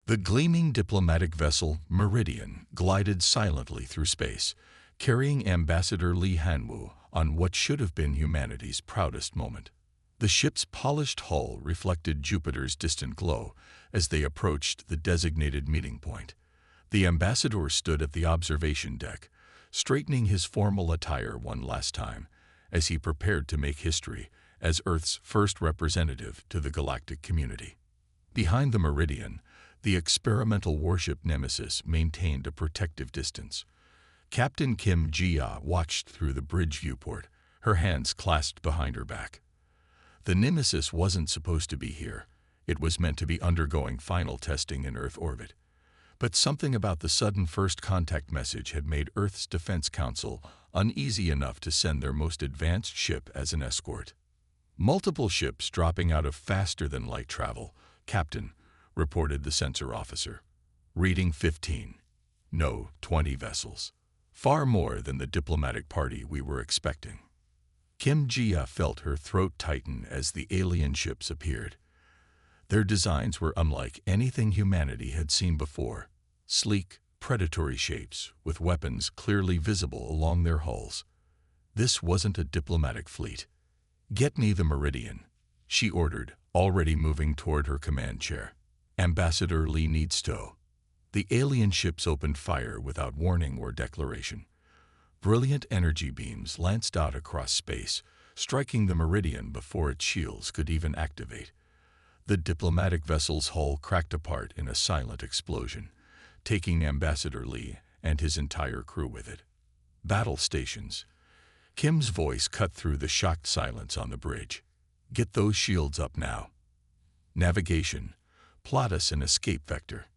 The gleaming diplomatic vessel Meridian glided silently through space, carrying Ambassador Li Hanwu on what should have been humanity's proudest moment. The ship's polished hull reflected Jupiter's distant glow as they approached the designated meeting point. The ambassador stood at the observation deck, straightening his formal attire one last time as he prepared to make history as Earth's first representative to the galactic community. Behind the Meridian, the experimental warship Nemesis maintained a protective distance. Captain Kim Jia watched through the bridge viewport, her hands clasped behind her back. The Nemesis wasn't supposed to be here. It was meant to be undergoing final testing in Earth orbit. But something about the sudden first contact message had made Earth's Defense Council uneasy enough to send their most advanced ship as an escort. Multiple ships dropping out of faster-than-light travel, Captain, reported the sensor officer. Reading 15. No, 20 vessels. Far more than the diplomatic party we were expecting. Kim Jia felt her throat tighten as the alien ships appeared. Their designs were unlike anything humanity had seen before. Sleek, predatory shapes with weapons clearly visible along their hulls. This wasn't a diplomatic fleet. "Get me the Meridian," she ordered, already moving toward her command chair. "Ambassador Li needs tow." The alien ships opened fire without warning or declaration. Brilliant energy beams lanced out across space, striking the Meridian before its shields could even activate. The diplomatic vessel's hull cracked apart in a silent explosion, taking Ambassador Li and his entire crew with it. "Battle stations." Kim's voice cut through the shocked silence on the bridge. "Get those shields up now." "Navigation. Plot us an escape vector."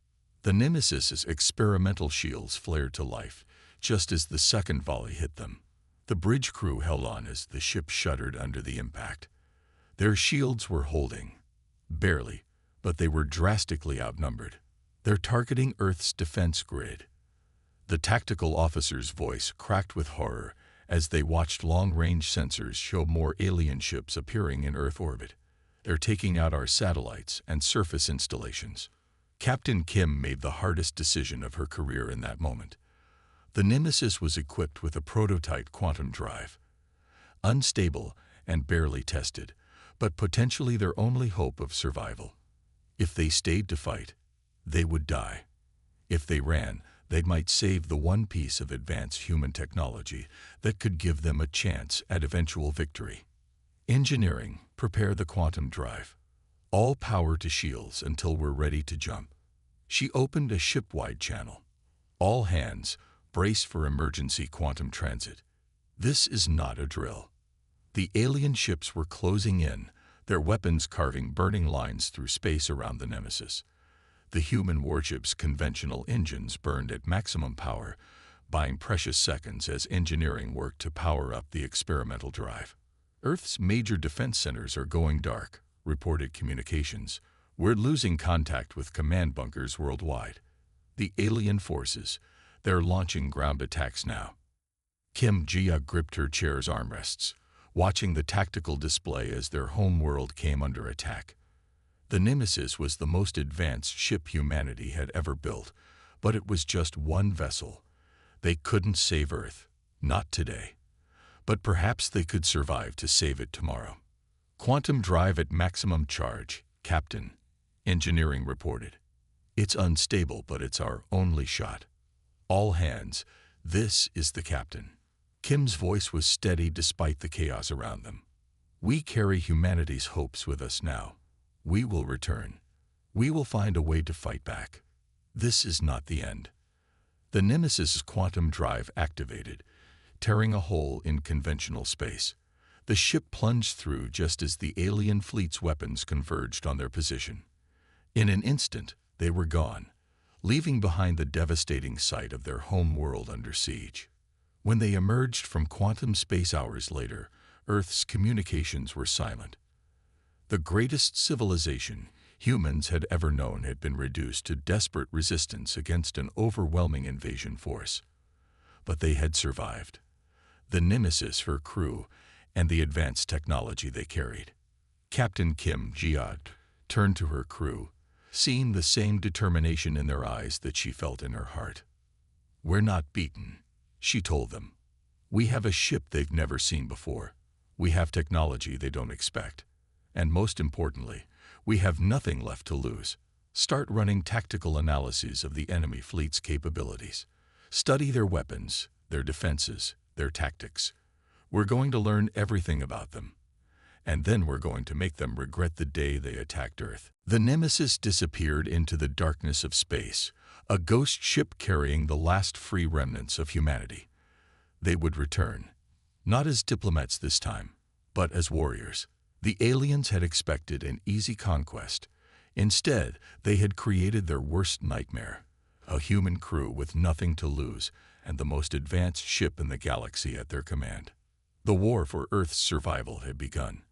The Nemesis's experimental shields flared to life, just as the second volley hit them. The bridge crew held on as the ship shuddered under the impact. Their shields were holding. Barely, but they were drastically outnumbered. "They're targeting Earth's defense grid." The tactical officer's voice cracked with horror as they watched long-range sensors show more alien ships appearing in Earth orbit. "They're taking out our satellites and surface installations." Captain Kim made the hardest decision of her career in that moment. The Nemesis was equipped with a prototype quantum drive. Unstable and barely tested, but potentially their only hope of survival. If they stayed to fight, they would die. If they ran, they might save the one piece of advanced human technology that could give them a chance at eventual victory. "Engineering, prepare the quantum drive. All power to shields until we're ready to jump." She opened a ship-wide channel. "All hands, brace for emergency quantum transit." This is not a drill. The alien ships were closing in, their weapons carving burning lines through space around the Nemesis. The human warship's conventional engines burned at maximum power, buying precious seconds as engineering worked to power up the experimental drive. "Earth's major defense centers are going dark," reported communications. "We're losing contact with command bunkers worldwide." The alien forces, they're launching ground attacks now. Kim Jia gripped her chair's armrests, watching the tactical display as their home world came under attack. The Nemesis was the most advanced ship humanity had ever built, but it was just one vessel. They couldn't save Earth, not today. But perhaps they could survive to save it tomorrow. "Quantum drive at maximum charge, Captain," engineering reported. "It's unstable, but it's our only shot. All hands, this is the captain." Kim's voice was steady despite the chaos around them. "We carry humanity's hopes with us now. We will return. We will find a way to fight back. This is not the end." The Nemesis's quantum drive activated, tearing a hole in conventional space. The ship plunged through just as the alien fleet's weapons converged on their position. In an instant, they were gone, leaving behind the devastating sight of their home world under siege. When they emerged from quantum space hours later, Earth's communications were silent. The greatest civilization humans had ever known had been reduced to desperate resistance against an overwhelming invasion force. But they had survived. The Nemesis, her crew, and the advanced technology they carried. Captain Kim Jia turned to her crew, seeing the same determination in their eyes that she felt in her heart. "We're not beaten," she told them. "We have a ship they've never seen before. We have technology they don't expect. And most importantly, we have nothing left to lose. Start running tactical analyses of the enemy fleet's capabilities. Study their weapons, their defenses, their tactics. We're going to learn everything about them. And then we're going to make them regret the day they attacked Earth." The Nemesis disappeared into the darkness of space, a ghost ship carrying the last free remnants of humanity. They would return, not as diplomats this time, but as warriors. The aliens had expected an easy conquest. Instead, they had created their worst nightmare, a human crew with nothing to lose and the most advanced ship in the galaxy at their command. The war for Earth's survival had begun,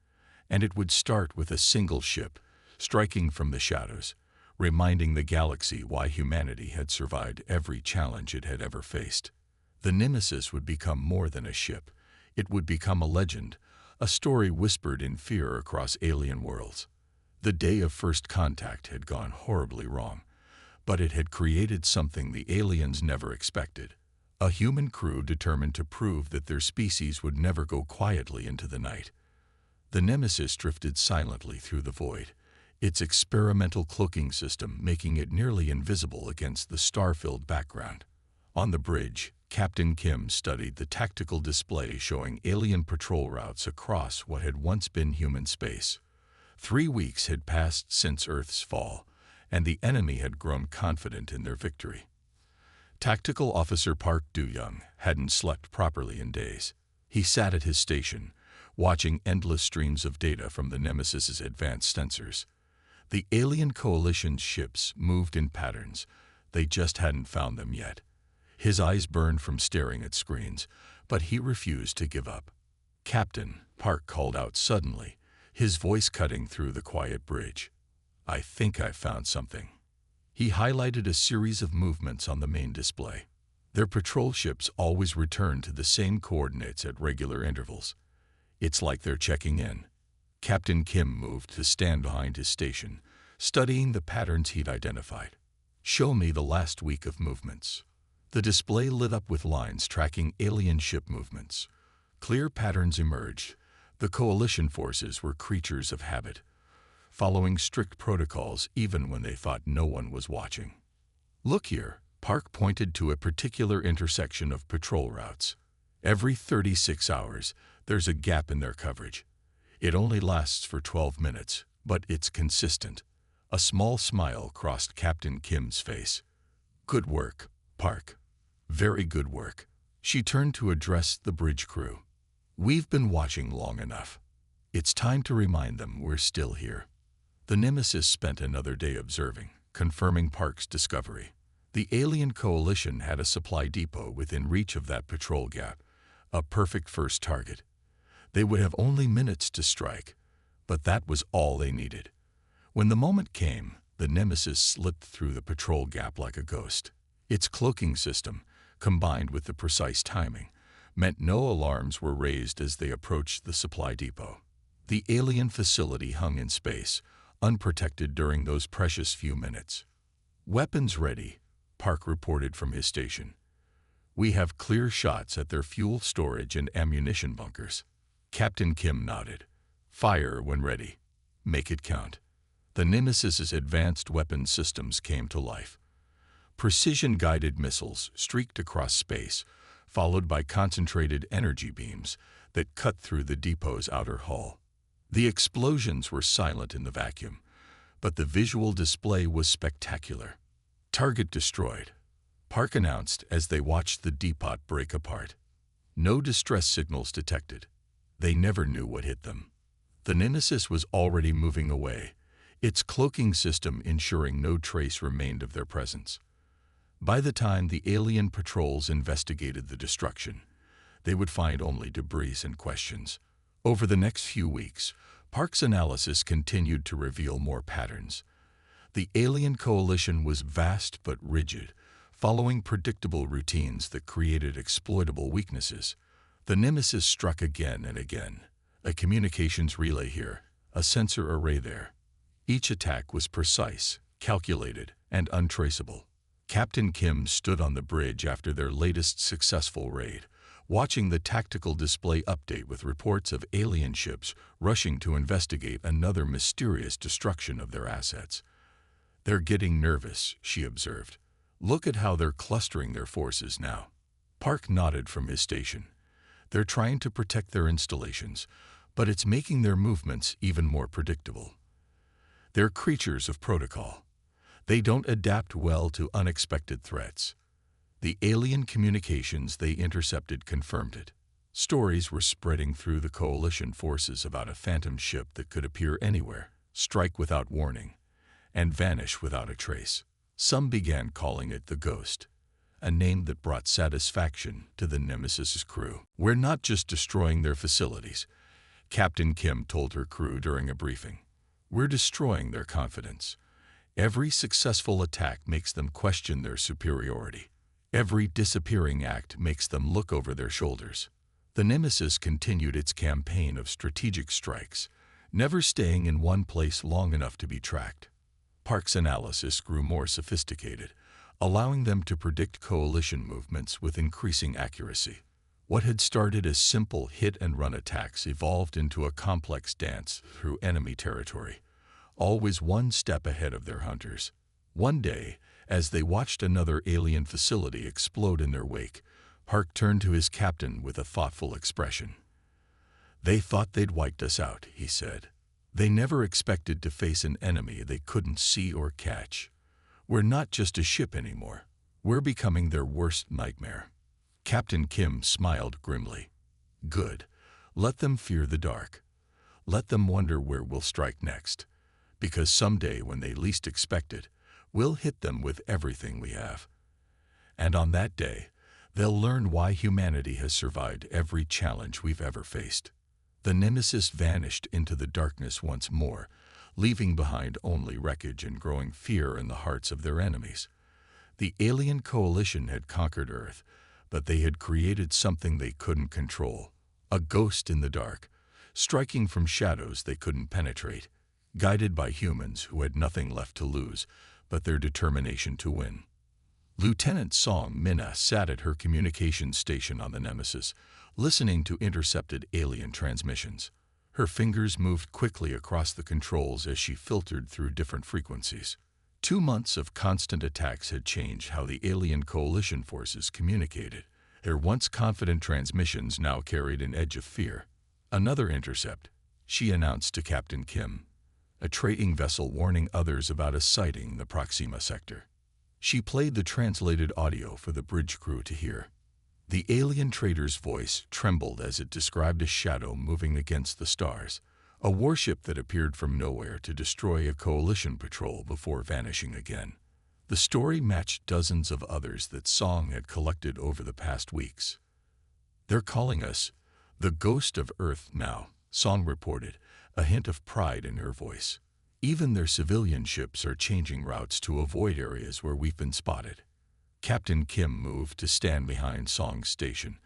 and it would start with a single ship, striking from the shadows, reminding the galaxy why humanity had survived every challenge it had ever faced. The Nemesis would become more than a ship. It would become a legend, a story whispered in fear across alien worlds. The day of first contact had gone horribly wrong, but it had created something the aliens never expected. A human crew determined to prove that their species would never go quietly into the night. The Nemesis drifted silently through the void, its experimental cloaking system making it nearly invisible against the star-filled background. On the bridge, Captain Kim studied the tactical display showing alien patrol routes across what had once been human space. 3 weeks had passed since Earth's fall, and the enemy had grown confident in their victory. Tactical Officer Park Do-young hadn't slept properly in days. He sat at his station, watching endless streams of data from the Nemesis's advanced sensors. The alien coalition's ships moved in patterns. They just hadn't found them yet. His eyes burned from staring at screens, but he refused to give up. "Captain," Park called out suddenly, his voice cutting through the quiet bridge. "I think I've found something." He highlighted a series of movements on the main display. Their patrol ships always returned to the same coordinates at regular intervals. "It's like they're checking in." Captain Kim moved to stand behind his station, studying the patterns he'd identified. "Show me the last week of movements." The display lit up with lines tracking alien ship movements. Clear patterns emerged. The coalition forces were creatures of habit, following strict protocols even when they thought no one was watching. "Look here," Park pointed to a particular intersection of patrol routes. "Every 36 hours, there's a gap in their coverage. It only lasts for 12 minutes, but it's consistent." A small smile crossed Captain Kim's face. "Good work, Park. Very good work." She turned to address the bridge crew. "We've been watching long enough. It's time to remind them we're still here." The Nemesis spent another day observing, confirming Park's discovery. The alien coalition had a supply depot within reach of that patrol gap, a perfect first target. They would have only minutes to strike, but that was all they needed. When the moment came, the Nemesis slipped through the patrol gap like a ghost. Its cloaking system, combined with the precise timing, meant no alarms were raised as they approached the supply depot. The alien facility hung in space, unprotected during those precious few minutes. "Weapons ready," Park reported from his station. "We have clear shots at their fuel storage and ammunition bunkers." Captain Kim nodded. "Fire when ready. Make it count." The Nemesis's advanced weapons systems came to life. Precision-guided missiles streaked across space, followed by concentrated energy beams that cut through the depot's outer hull. The explosions were silent in the vacuum, but the visual display was spectacular. "Target destroyed," Park announced as they watched the depot break apart. No distress signals detected. They never knew what hit them. The Nemesis was already moving away, its cloaking system ensuring no trace remained of their presence. By the time the alien patrols investigated the destruction, they would find only debris and questions. Over the next few weeks, Park's analysis continued to reveal more patterns. The alien coalition was vast but rigid, following predictable routines that created exploitable weaknesses. The Nemesis struck again and again, a communications relay here, a sensor array there. Each attack was precise, calculated, and untraceable. Captain Kim stood on the bridge after their latest successful raid, watching the tactical display update with reports of alien ships rushing to investigate another mysterious destruction of their assets. "They're getting nervous," she observed. "Look at how they're clustering their forces now." Park nodded from his station. "They're trying to protect their installations, but it's making their movements even more predictable. They're creatures of protocol. They don't adapt well to unexpected threats." The alien communications they intercepted confirmed it. Stories were spreading through the coalition forces about a phantom ship that could appear anywhere, strike without warning, and vanish without a trace. Some began calling it the Ghost, a name that brought satisfaction to the Nemesis's crew. "We're not just destroying their facilities," Captain Kim told her crew during a briefing. "We're destroying their confidence. Every successful attack makes them question their superiority. Every disappearing act makes them look over their shoulders." The Nemesis continued its campaign of strategic strikes, never staying in one place long enough to be tracked. Park's analysis grew more sophisticated, allowing them to predict coalition movements with increasing accuracy. What had started as simple hit-and-run attacks evolved into a complex dance through enemy territory, always one step ahead of their hunters. One day, as they watched another alien facility explode in their wake, Park turned to his captain with a thoughtful expression. "They thought they'd wiped us out," he said. "They never expected to face an enemy they couldn't see or catch. We're not just a ship anymore. We're becoming their worst nightmare." Captain Kim smiled grimly. "Good. Let them fear the dark. Let them wonder where we'll strike next. Because someday, when they least expect it, we'll hit them with everything we have. And on that day, they'll learn why humanity has survived every challenge we've ever faced." The Nemesis vanished into the darkness once more, leaving behind only wreckage and growing fear in the hearts of their enemies. The alien coalition had conquered Earth, but they had created something they couldn't control, a ghost in the dark, striking from shadows they couldn't penetrate, guided by humans who had nothing left to lose but their determination to win. Lieutenant Song Minna sat at her communications station on the Nemesis, listening to intercepted alien transmissions. Her fingers moved quickly across the controls as she filtered through different frequencies. 2 months of constant attacks had changed how the alien coalition forces communicated. Their once confident transmissions now carried an edge of fear. "Another intercept," she announced to Captain Kim, a trading vessel warning others about a sighting in the Proxima sector. She played the translated audio for the bridge crew to hear. The alien trader's voice trembled as it described a shadow moving against the stars, a warship that appeared from nowhere to destroy a coalition patrol before vanishing again. The story matched dozens of others that Song had collected over the past weeks. "They're calling us the Ghost of Earth now," Song reported, a hint of pride in her voice. "Even their civilian ships are changing routes to avoid areas where we've been spotted." Captain Kim moved to stand behind Song's station,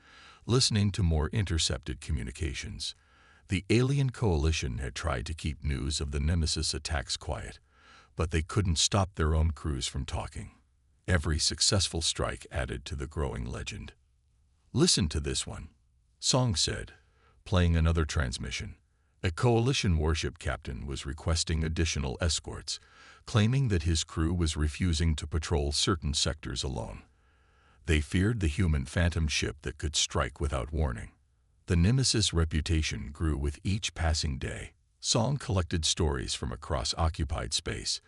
listening to more intercepted communications. The alien coalition had tried to keep news of the Nemesis attacks quiet, but they couldn't stop their own crews from talking. Every successful strike added to the growing legend. "Listen to this one," Song said, playing another transmission. A coalition warship captain was requesting additional escorts, claiming that his crew was refusing to patrol certain sectors alone. They feared the human phantom ship that could strike without warning. The Nemesis' reputation grew with each passing day. Song collected stories from across occupied space,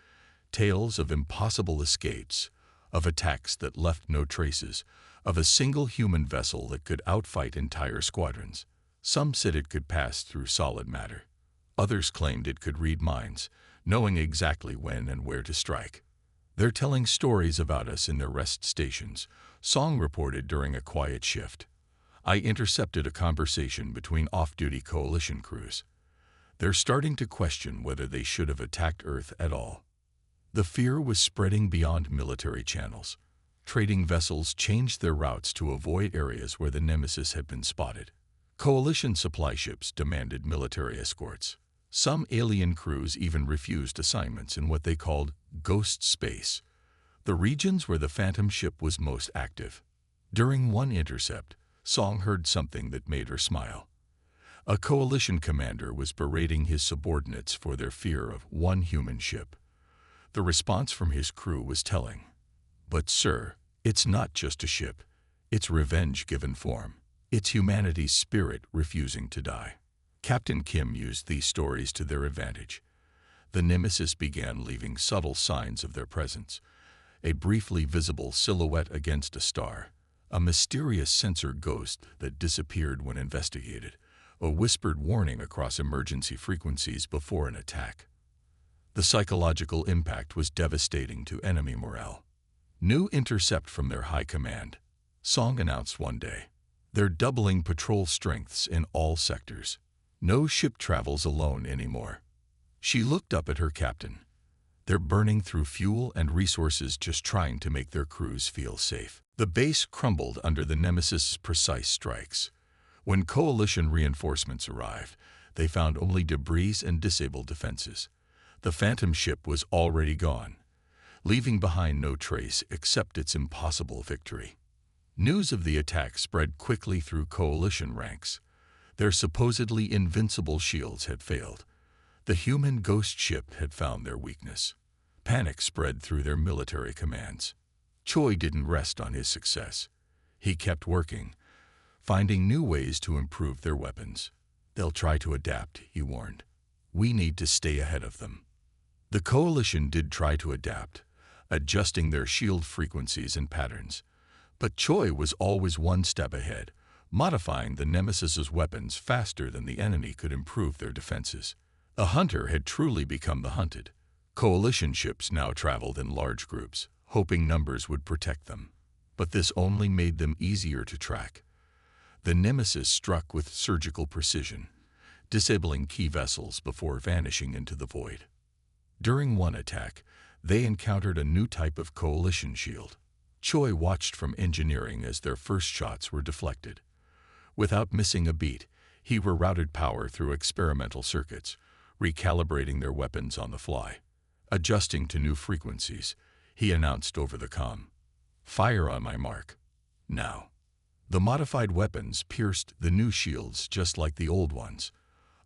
tales of impossible escapes, of attacks that left no traces, of a single human vessel that could outfight entire squadrons. Some said it could pass through solid matter. Others claimed it could read minds, knowing exactly when and where to strike. "They're telling stories about us in their rest stations," Song reported during a quiet shift. "I intercepted a conversation between off-duty coalition crews. They're starting to question whether they should have attacked Earth at all." The fear was spreading beyond military channels. Trading vessels changed their routes to avoid areas where the Nemesis had been spotted. Coalition supply ships demanded military escorts. Some alien crews even refused assignments in what they called ghost space, the regions where the Phantom ship was most active. During one intercept, Song heard something that made her smile. A coalition commander was berating his subordinates for their fear of one human ship. The response from his crew was telling. "But sir, it's not just a ship. It's revenge given form. It's humanity's spirit refusing to die." Captain Kim used these stories to their advantage. The Nemesis began leaving subtle signs of their presence. A briefly visible silhouette against a star, a mysterious sensor ghost that disappeared when investigated, a whispered warning across emergency frequencies before an attack. The psychological impact was devastating to enemy morale. New intercept from their high command, Song announced one day. They're doubling patrol strengths in all sectors. No ship travels alone anymore. She looked up at her captain. They're burning through fuel and resources just trying to make their crews feel safe. The base crumbled under the Nemesis's precise strikes. When coalition reinforcements arrived, they found only debris and disabled defenses. The Phantom ship was already gone, leaving behind no trace except its impossible victory. News of the attack spread quickly through coalition ranks. Their supposedly invincible shields had failed. The human ghost ship had found their weakness. Panic spread through their military commands. Choi didn't rest on his success. He kept working, finding new ways to improve their weapons. "They'll try to adapt," he warned. "We need to stay ahead of them." The coalition did try to adapt, adjusting their shield frequencies and patterns. But Choi was always one step ahead, modifying the Nemesis's weapons faster than the enemy could improve their defenses. A hunter had truly become the hunted. Coalition ships now traveled in large groups, hoping numbers would protect them. But this only made them easier to track. The Nemesis struck with surgical precision, disabling key vessels before vanishing into the void. During one attack, they encountered a new type of coalition shield. Choi watched from engineering as their first shots were deflected. Without missing a beat, he rerouted power through experimental circuits, recalibrating their weapons on the fly. Adjusting to new frequencies, he announced over the comm, "Fire on my mark. Now." The modified weapons pierced the new shields just like the old ones.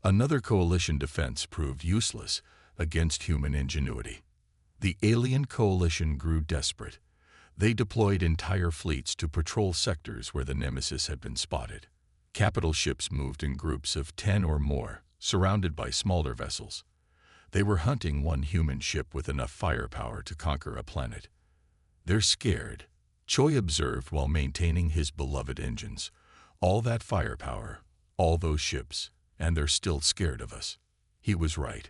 Another coalition defense proved useless against human ingenuity. The alien coalition grew desperate. They deployed entire fleets to patrol sectors where the Nemesis had been spotted. Capital ships moved in groups of 10 or more, surrounded by smaller vessels. They were hunting one human ship with enough firepower to conquer a planet. "They're scared," Choi observed while maintaining his beloved engines. "All that firepower, all those ships, and they're still scared of us." He was right.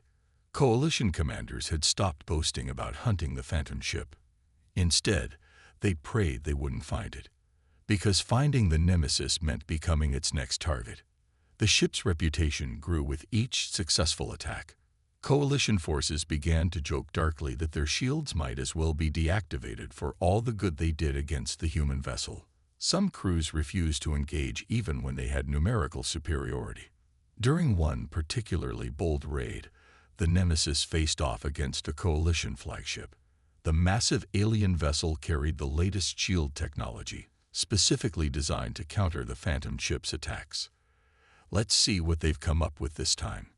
Coalition commanders had stopped boasting about hunting the Phantom ship. Instead, they prayed they wouldn't find it, because finding the Nemesis meant becoming its next target. The ship's reputation grew with each successful attack. Coalition forces began to joke darkly that their shields might as well be deactivated for all the good they did against the human vessel. Some crews refused to engage even when they had numerical superiority. During one particularly bold raid, the Nemesis faced off against a coalition flagship. The massive alien vessel carried the latest shield technology, specifically designed to counter the Phantom ship's attacks. "Let's see what they've come up with this time,"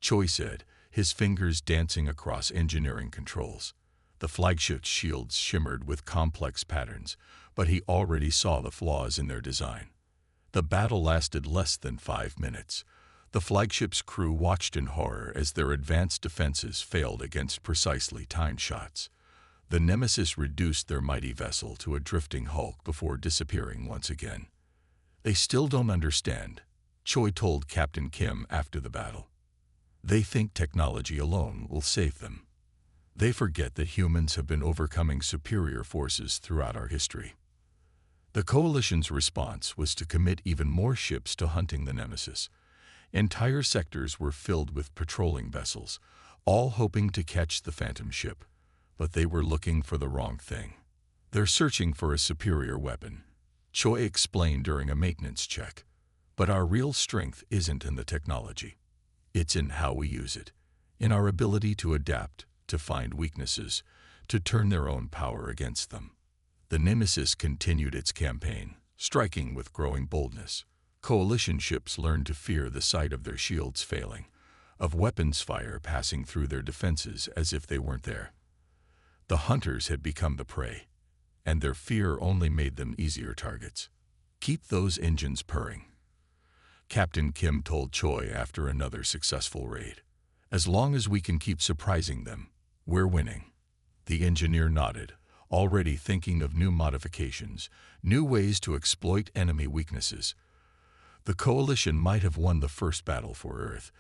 Choi said, his fingers dancing across engineering controls. The flagship's shields shimmered with complex patterns, but he already saw the flaws in their design. The battle lasted less than 5 minutes. The flagship's crew watched in horror as their advanced defenses failed against precisely timed shots. The Nemesis reduced their mighty vessel to a drifting hulk before disappearing once again. "They still don't understand," Choi told Captain Kim after the battle. "They think technology alone will save them. They forget that humans have been overcoming superior forces throughout our history." The coalition's response was to commit even more ships to hunting the Nemesis. Entire sectors were filled with patrolling vessels, all hoping to catch the Phantom ship. But they were looking for the wrong thing. "They're searching for a superior weapon," Choi explained during a maintenance check. "But our real strength isn't in the technology. It's in how we use it, in our ability to adapt, to find weaknesses, to turn their own power against them. The Nemesis continued its campaign, striking with growing boldness. Coalition ships learned to fear the sight of their shields failing, of weapons fire passing through their defenses as if they weren't there. The hunters had become the prey, and their fear only made them easier targets. "Keep those engines purring," Captain Kim told Choi after another successful raid. "As long as we can keep surprising them, we're winning." The engineer nodded, already thinking of new modifications, new ways to exploit enemy weaknesses. The Coalition might have won the first battle for Earth,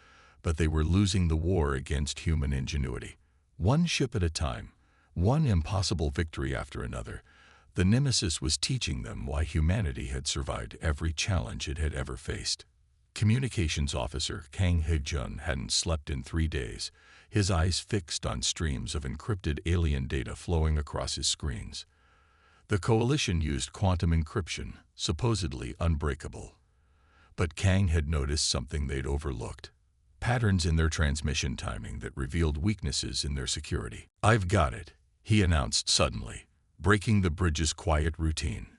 but they were losing the war against human ingenuity. One ship at a time, one impossible victory after another, the Nemesis was teaching them why humanity had survived every challenge it had ever faced. Communications Officer Kang Hee-jun hadn't slept in 3 days, his eyes fixed on streams of encrypted alien data flowing across his screens. The Coalition used quantum encryption, supposedly unbreakable. But Kang had noticed something they'd overlooked. Patterns in their transmission timing that revealed weaknesses in their security. "I've got it," he announced suddenly, breaking the bridge's quiet routine.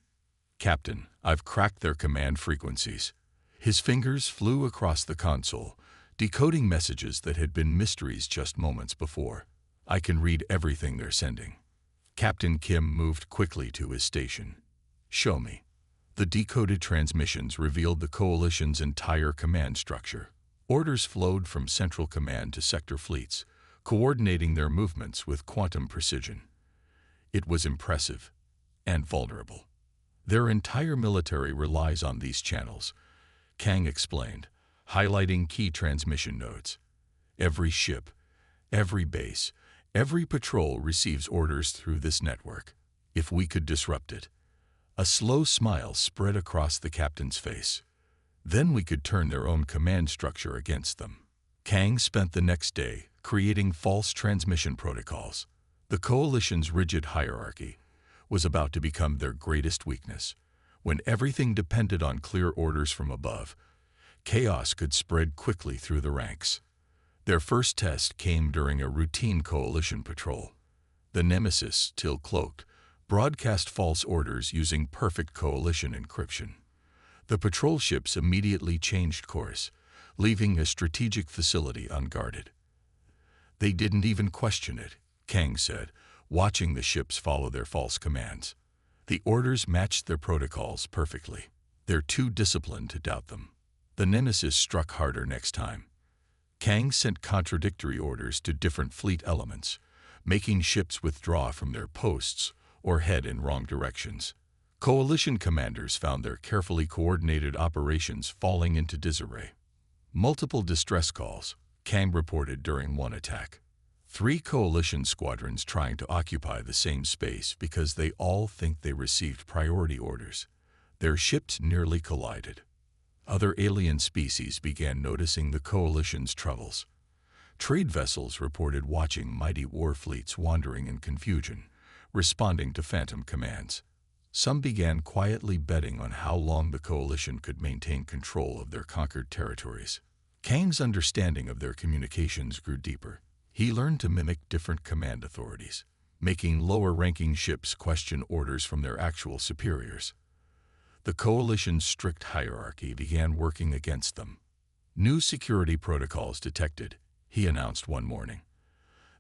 "Captain, I've cracked their command frequencies." His fingers flew across the console, decoding messages that had been mysteries just moments before. "I can read everything they're sending." Captain Kim moved quickly to his station. "Show me." The decoded transmissions revealed the Coalition's entire command structure. Orders flowed from Central Command to sector fleets, coordinating their movements with quantum precision. It was impressive and vulnerable. "Their entire military relies on these channels," Kang explained, highlighting key transmission nodes. "Every ship, every base, every patrol receives orders through this network. If we could disrupt it." A slow smile spread across the captain's face. "Then we could turn their own command structure against them." Kang spent the next day creating false transmission protocols. The Coalition's rigid hierarchy was about to become their greatest weakness. When everything depended on clear orders from above, chaos could spread quickly through the ranks. Their first test came during a routine Coalition patrol. The Nemesis, still cloaked, broadcast false orders using perfect Coalition encryption. The patrol ships immediately changed course, leaving a strategic facility unguarded. "They didn't even question it," Kang said, watching the ships follow their false commands. "The orders matched their protocols perfectly. They're too disciplined to doubt them." The Nemesis struck harder next time. Kang sent contradictory orders to different fleet elements, making ships withdraw from their posts or head in wrong directions. Coalition commanders found their carefully coordinated operations falling into disarray. Multiple distress calls, Kang reported during one attack. 3 Coalition squadrons trying to occupy the same space because they all think they received priority orders. Their ships nearly collided. Other alien species began noticing the Coalition's troubles. Trade vessels reported watching mighty war fleets wandering in confusion, responding to phantom commands. Some began quietly betting on how long the Coalition could maintain control of their conquered territories. Kang's understanding of their communications grew deeper. He learned to mimic different command authorities, making lower-ranking ships question orders from their actual superiors. The Coalition's strict hierarchy began working against them. "New security protocols detected," he announced one morning.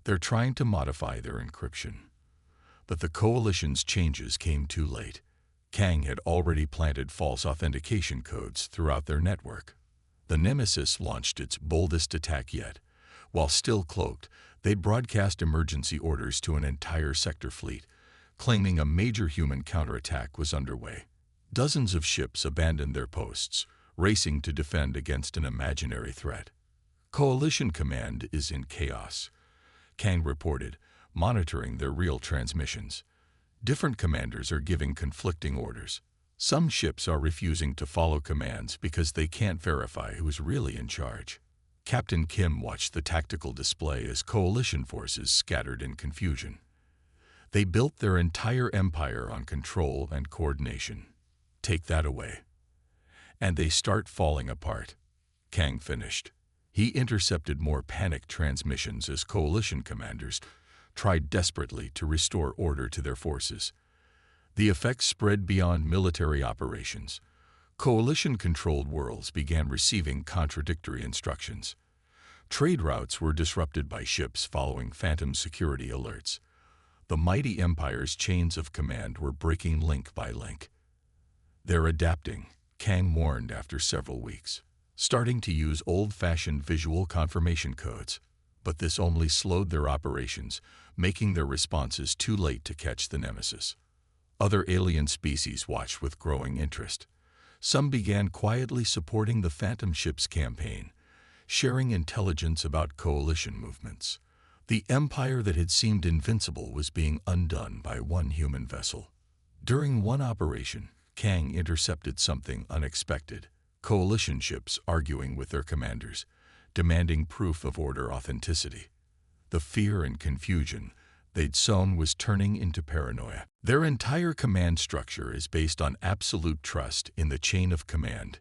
"They're trying to modify their encryption." But the Coalition's changes came too late. Kang had already planted false authentication codes throughout their network. The Nemesis launched its boldest attack yet. While still cloaked, they'd broadcast emergency orders to an entire sector fleet, claiming a major human counterattack was underway. Dozens of ships abandoned their posts, racing to defend against an imaginary threat. "Coalition command is in chaos," Kang reported, monitoring their real transmissions. "Different commanders are giving conflicting orders. Some ships are refusing to follow commands because they can't verify who's really in charge." Captain Kim watched the tactical display as Coalition forces scattered in confusion. They built their entire empire on control and coordination. Take that away, and they start falling apart, Kang finished. He intercepted more panicked transmissions as coalition commanders tried desperately to restore order to their forces. The effects spread beyond military operations. Coalition-controlled worlds began receiving contradictory instructions. Trade routes were disrupted by ships following phantom security alerts. The mighty Empire's chains of command were breaking link by link. "They're adapting," Kang warned after several weeks, starting to use old-fashioned visual confirmation codes. But this only slowed their operations, making their responses too late to catch the nemesis. Other alien species watched with growing interest. Some began quietly supporting the Phantom Ships campaign, sharing intelligence about coalition movements. The empire that had seemed invincible was being undone by one human vessel. During one operation, Kang intercepted something unexpected: coalition ships arguing with their commanders, demanding proof of order authenticity. The fear and confusion they'd sown was turning into paranoia. Their entire command structure is based on absolute trust in the chain of command,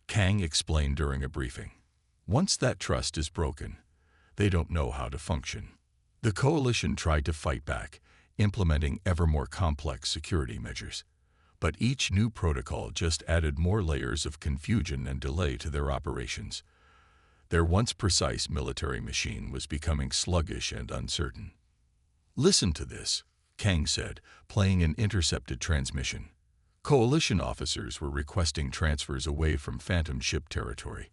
Kang explained during a briefing. Once that trust is broken, they don't know how to function. The coalition tried to fight back, implementing ever more complex security measures. But each new protocol just added more layers of confusion and delay to their operations. Their once precise military machine was becoming sluggish and uncertain. "Listen to this," Kang said, playing an intercepted transmission. Coalition officers were requesting transfers away from Phantom Ship territory,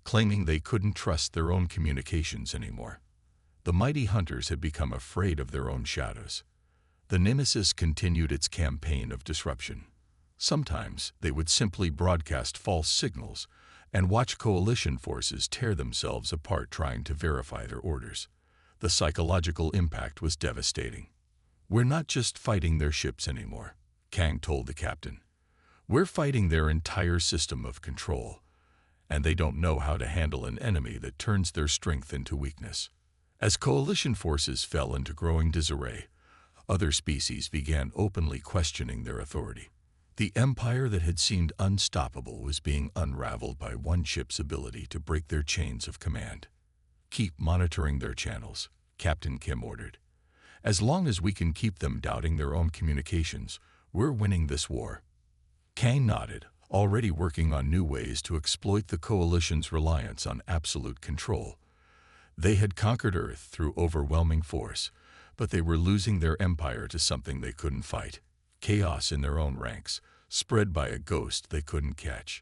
claiming they couldn't trust their own communications anymore. The mighty hunters had become afraid of their own shadows. The Nemesis continued its campaign of disruption. Sometimes they would simply broadcast false signals and watch coalition forces tear themselves apart trying to verify their orders. The psychological impact was devastating. "We're not just fighting their ships anymore," Kang told the captain. "We're fighting their entire system of control, and they don't know how to handle an enemy that turns their strength into weakness." As coalition forces fell into growing disarray, other species began openly questioning their authority. The empire that had seemed unstoppable was being unraveled by one ship's ability to break their chains of command. "Keep monitoring their channels," Captain Kim ordered. "As long as we can keep them doubting their own communications, we're winning this war." Kang nodded, already working on new ways to exploit the coalition's reliance on absolute control. They had conquered Earth through overwhelming force, but they were losing their empire to something they couldn't fight: chaos in their own ranks, spread by a ghost they couldn't catch.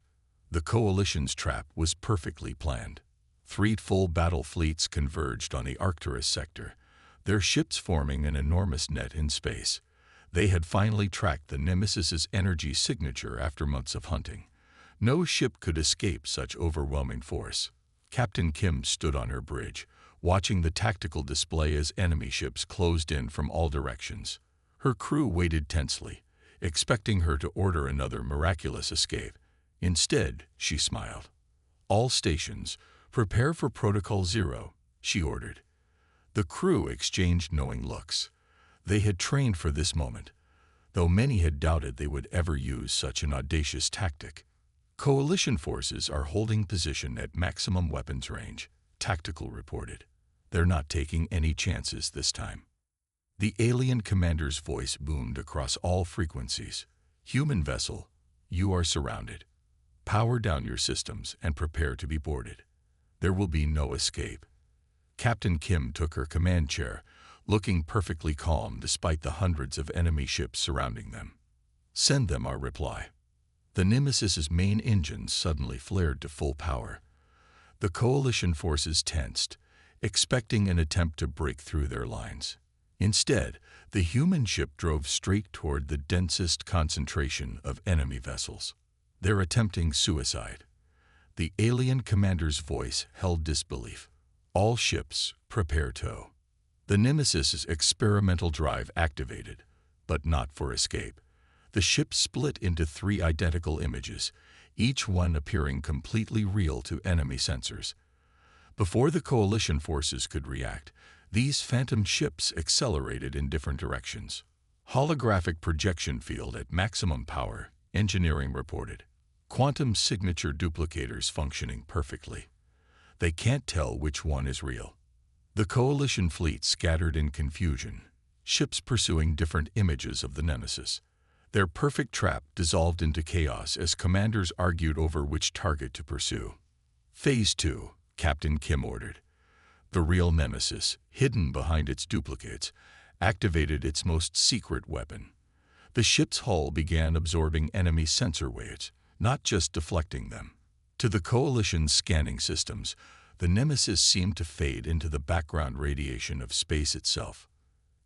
The coalition's trap was perfectly planned. 3 full battle fleets converged on the Arcturus sector, their ships forming an enormous net in space. They had finally tracked the Nemesis's energy signature after months of hunting. No ship could escape such overwhelming force. Captain Kim stood on her bridge, watching the tactical display as enemy ships closed in from all directions. Her crew waited tensely, expecting her to order another miraculous escape. Instead, she smiled. "All stations, prepare for Protocol Zero," she ordered. The crew exchanged knowing looks. They had trained for this moment, though many had doubted they would ever use such an audacious tactic. "Coalition forces are holding position at maximum weapons range," Tactical reported. "They're not taking any chances this time." The alien commander's voice boomed across all frequencies. "Human vessel, you are surrounded. Power down your systems and prepare to be boarded. There will be no escape." Captain Kim took her command chair, looking perfectly calm despite the hundreds of enemy ships surrounding them. "Send them our reply." The Nemesis's main engines suddenly flared to full power. The coalition forces tensed, expecting an attempt to break through their lines. Instead, the human ship drove straight toward the densest concentration of enemy vessels. "They're attempting suicide." The alien commander's voice held disbelief. "All ships, prepare tow." The Nemesis's experimental drive activated, but not for escape. The ship split into 3 identical images, each one appearing completely real to enemy sensors. Before the coalition forces could react, these phantom ships accelerated in different directions. "Holographic projection field at maximum power," engineering reported. "Quantum signature duplicators functioning perfectly." They can't tell which one is real. The Coalition fleet scattered in confusion, ships pursuing different images of the Nemesis. Their perfect trap dissolved into chaos as commanders argued over which target to pursue. Phase 2, Captain Kim ordered. The real Nemesis, hidden behind its duplicates, activated its most secret weapon. The ship's hull began absorbing enemy sensor waves, not just deflecting them. To the Coalition's scanning systems, the Nemesis seemed to fade into the background radiation of space itself.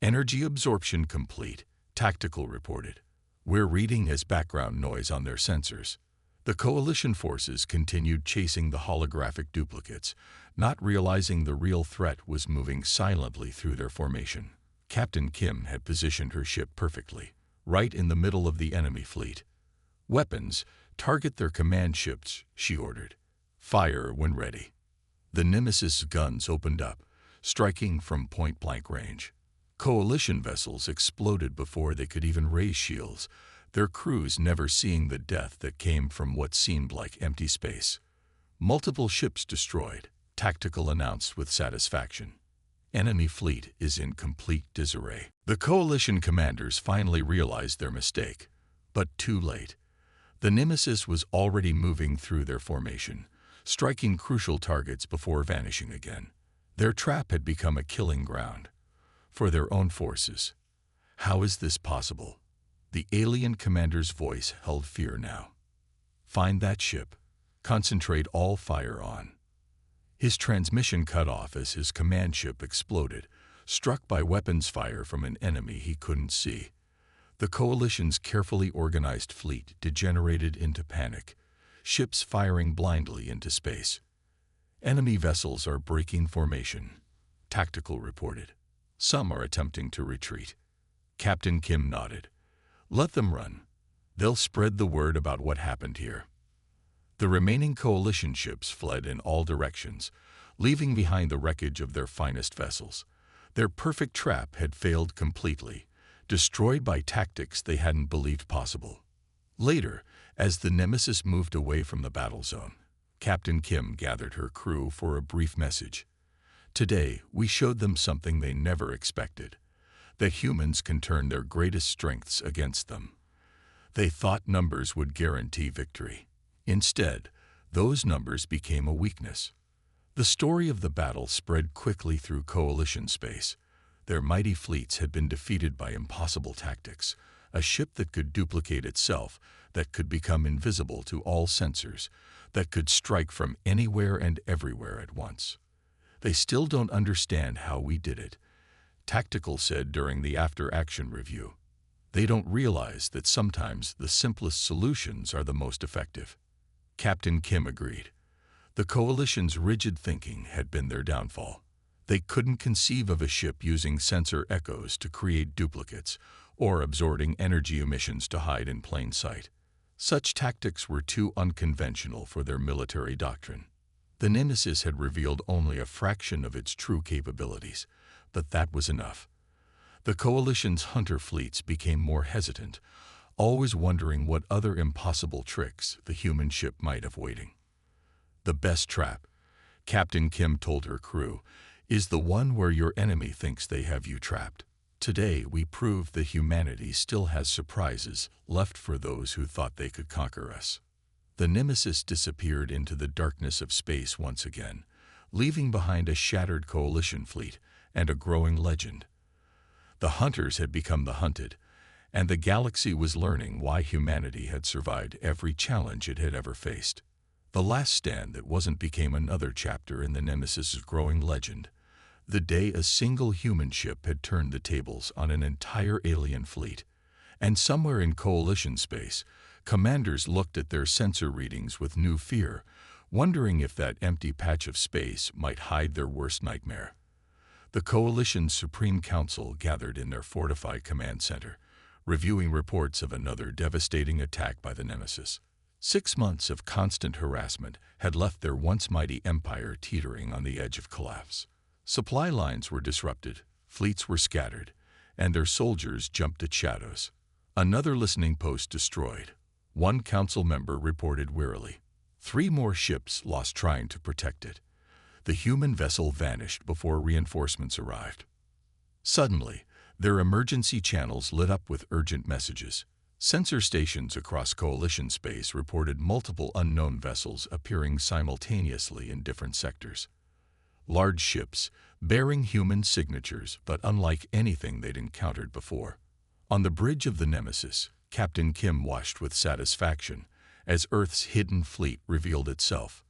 Energy absorption complete, Tactical reported. We're reading as background noise on their sensors. The Coalition forces continued chasing the holographic duplicates, not realizing the real threat was moving silently through their formation. Captain Kim had positioned her ship perfectly, right in the middle of the enemy fleet. Weapons, target their command ships, she ordered. Fire when ready. The Nemesis guns opened up, striking from point-blank range. Coalition vessels exploded before they could even raise shields, their crews never seeing the death that came from what seemed like empty space. Multiple ships destroyed, Tactical announced with satisfaction. Enemy fleet is in complete disarray. The Coalition commanders finally realized their mistake, but too late. The Nemesis was already moving through their formation, striking crucial targets before vanishing again. Their trap had become a killing ground for their own forces. How is this possible? The alien commander's voice held fear now. Find that ship. Concentrate all fire on. His transmission cut off as his command ship exploded, struck by weapons fire from an enemy he couldn't see. The Coalition's carefully organized fleet degenerated into panic, ships firing blindly into space. Enemy vessels are breaking formation, Tactical reported. Some are attempting to retreat. Captain Kim nodded. Let them run. They'll spread the word about what happened here. The remaining Coalition ships fled in all directions, leaving behind the wreckage of their finest vessels. Their perfect trap had failed completely, destroyed by tactics they hadn't believed possible. Later, as the Nemesis moved away from the battle zone, Captain Kim gathered her crew for a brief message. Today, we showed them something they never expected, that humans can turn their greatest strengths against them. They thought numbers would guarantee victory. Instead, those numbers became a weakness. The story of the battle spread quickly through Coalition space. Their mighty fleets had been defeated by impossible tactics, a ship that could duplicate itself, that could become invisible to all sensors, that could strike from anywhere and everywhere at once. They still don't understand how we did it, Tactical said during the after-action review. They don't realize that sometimes the simplest solutions are the most effective. Captain Kim agreed. The Coalition's rigid thinking had been their downfall. They couldn't conceive of a ship using sensor echoes to create duplicates or absorbing energy emissions to hide in plain sight. Such tactics were too unconventional for their military doctrine. The Nemesis had revealed only a fraction of its true capabilities, but that was enough. The Coalition's hunter fleets became more hesitant, always wondering what other impossible tricks the human ship might have waiting. The best trap, Captain Kim told her crew, is the one where your enemy thinks they have you trapped. Today, we proved that humanity still has surprises left for those who thought they could conquer us. The Nemesis disappeared into the darkness of space once again, leaving behind a shattered Coalition fleet and a growing legend. The hunters had become the hunted, and the galaxy was learning why humanity had survived every challenge it had ever faced. The last stand that wasn't became another chapter in the Nemesis's growing legend, the day a single human ship had turned the tables on an entire alien fleet. And somewhere in Coalition space, commanders looked at their sensor readings with new fear, wondering if that empty patch of space might hide their worst nightmare. The Coalition's Supreme Council gathered in their fortified command center, reviewing reports of another devastating attack by the Nemesis. 6 months of constant harassment had left their once mighty empire teetering on the edge of collapse. Supply lines were disrupted, fleets were scattered, and their soldiers jumped at shadows. Another listening post destroyed, one council member reported wearily. 3 more ships lost trying to protect it. The human vessel vanished before reinforcements arrived. Suddenly, their emergency channels lit up with urgent messages. Sensor stations across Coalition space reported multiple unknown vessels appearing simultaneously in different sectors. Large ships, bearing human signatures but unlike anything they'd encountered before. On the bridge of the Nemesis, Captain Kim watched with satisfaction as Earth's hidden fleet revealed itself.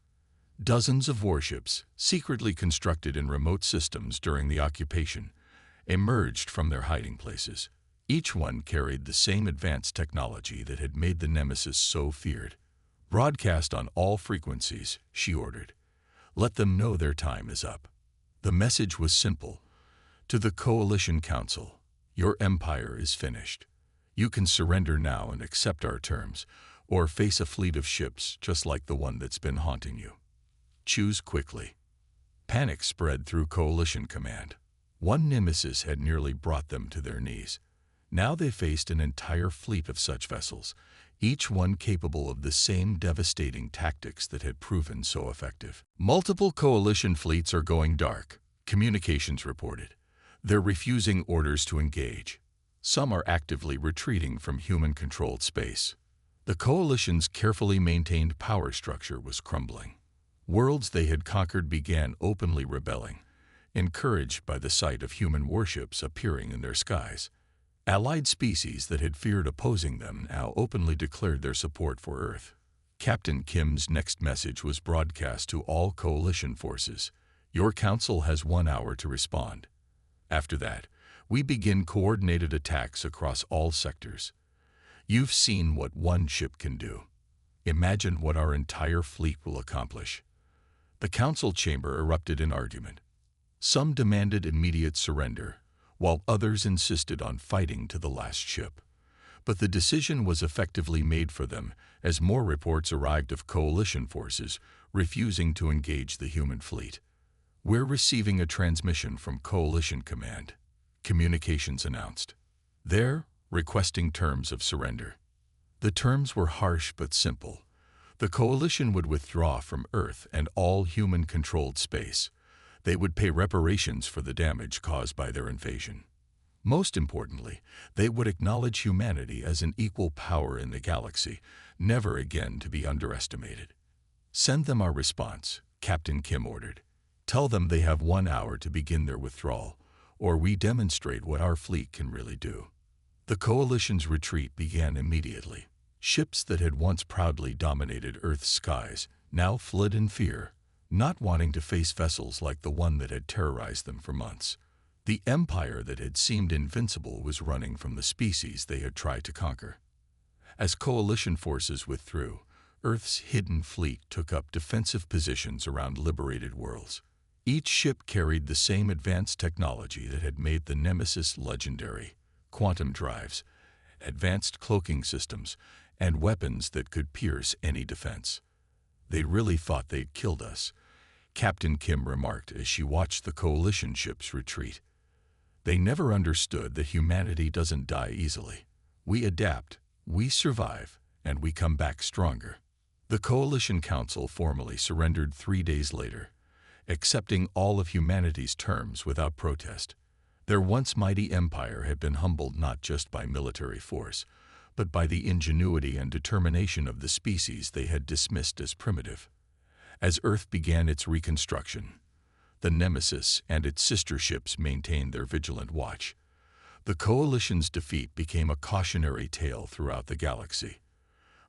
Dozens of warships, secretly constructed in remote systems during the occupation, emerged from their hiding places. Each one carried the same advanced technology that had made the Nemesis so feared. "Broadcast on all frequencies," she ordered. "Let them know their time is up." The message was simple. To the Coalition Council, your empire is finished. You can surrender now and accept our terms, or face a fleet of ships just like the one that's been haunting you. Choose quickly. Panic spread through Coalition Command. One Nemesis had nearly brought them to their knees. Now they faced an entire fleet of such vessels, each one capable of the same devastating tactics that had proven so effective. "Multiple Coalition fleets are going dark," communications reported. "They're refusing orders to engage. Some are actively retreating from human-controlled space." The Coalition's carefully maintained power structure was crumbling. Worlds they had conquered began openly rebelling, encouraged by the sight of human warships appearing in their skies. Allied species that had feared opposing them now openly declared their support for Earth. Captain Kim's next message was broadcast to all Coalition forces. "Your council has 1 hour to respond. After that, we begin coordinated attacks across all sectors. You've seen what one ship can do. Imagine what our entire fleet will accomplish." The council chamber erupted in argument. Some demanded immediate surrender, while others insisted on fighting to the last ship. But the decision was effectively made for them as more reports arrived of Coalition forces refusing to engage the human fleet. "We're receiving a transmission from Coalition Command," communications announced. "They're requesting terms of surrender." The terms were harsh but simple. The Coalition would withdraw from Earth and all human-controlled space. They would pay reparations for the damage caused by their invasion. Most importantly, they would acknowledge humanity as an equal power in the galaxy, never again to be underestimated. "Send them our response," Captain Kim ordered. "Tell them they have 1 hour to begin their withdrawal, or we demonstrate what our fleet can really do." The Coalition's retreat began immediately. Ships that had once proudly dominated Earth's skies now fled in fear, not wanting to face vessels like the one that had terrorized them for months. The empire that had seemed invincible was running from the species they had tried to conquer. As Coalition forces withdrew, Earth's hidden fleet took up defensive positions around liberated worlds. Each ship carried the same advanced technology that had made the Nemesis legendary: quantum drives, advanced cloaking systems, and weapons that could pierce any defense. "They really thought they'd killed us," Captain Kim remarked as she watched the Coalition ships retreat. "They never understood that humanity doesn't die easily. We adapt, we survive, and we come back stronger." The Coalition Council formally surrendered 3 days later, accepting all of humanity's terms without protest. Their once mighty empire had been humbled not just by military force, but by the ingenuity and determination of the species they had dismissed as primitive. As Earth began its reconstruction, the Nemesis and its sister ships maintained their vigilant watch. The Coalition's defeat became a cautionary tale throughout the galaxy,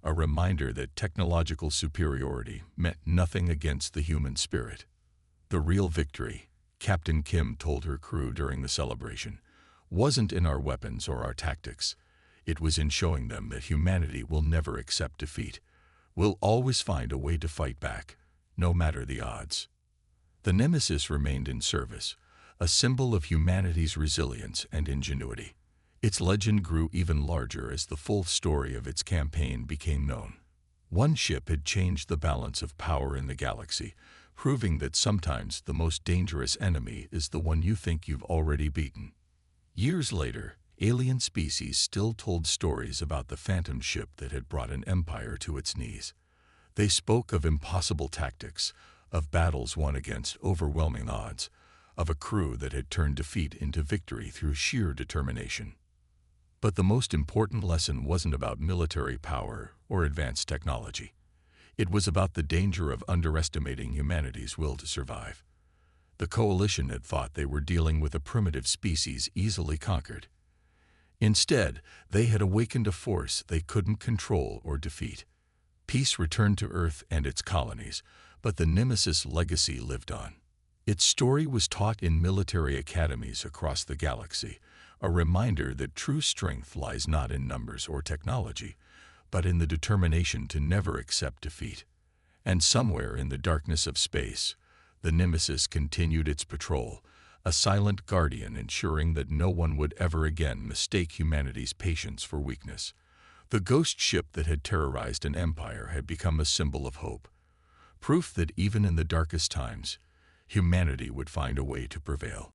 a reminder that technological superiority meant nothing against the human spirit. "The real victory," Captain Kim told her crew during the celebration, "wasn't in our weapons or our tactics. It was in showing them that humanity will never accept defeat. We'll always find a way to fight back, no matter the odds." The Nemesis remained in service, a symbol of humanity's resilience and ingenuity. Its legend grew even larger as the full story of its campaign became known. One ship had changed the balance of power in the galaxy, proving that sometimes the most dangerous enemy is the one you think you've already beaten. Years later, alien species still told stories about the phantom ship that had brought an empire to its knees. They spoke of impossible tactics, of battles won against overwhelming odds, of a crew that had turned defeat into victory through sheer determination. But the most important lesson wasn't about military power or advanced technology. It was about the danger of underestimating humanity's will to survive. The Coalition had thought they were dealing with a primitive species easily conquered. Instead, they had awakened a force they couldn't control or defeat. Peace returned to Earth and its colonies, but the Nemesis legacy lived on. Its story was taught in military academies across the galaxy, a reminder that true strength lies not in numbers or technology, but in the determination to never accept defeat. And somewhere in the darkness of space, the Nemesis continued its patrol, a silent guardian ensuring that no one would ever again mistake humanity's patience for weakness. The ghost ship that had terrorized an empire had become a symbol of hope, proof that even in the darkest times, humanity would find a way to prevail.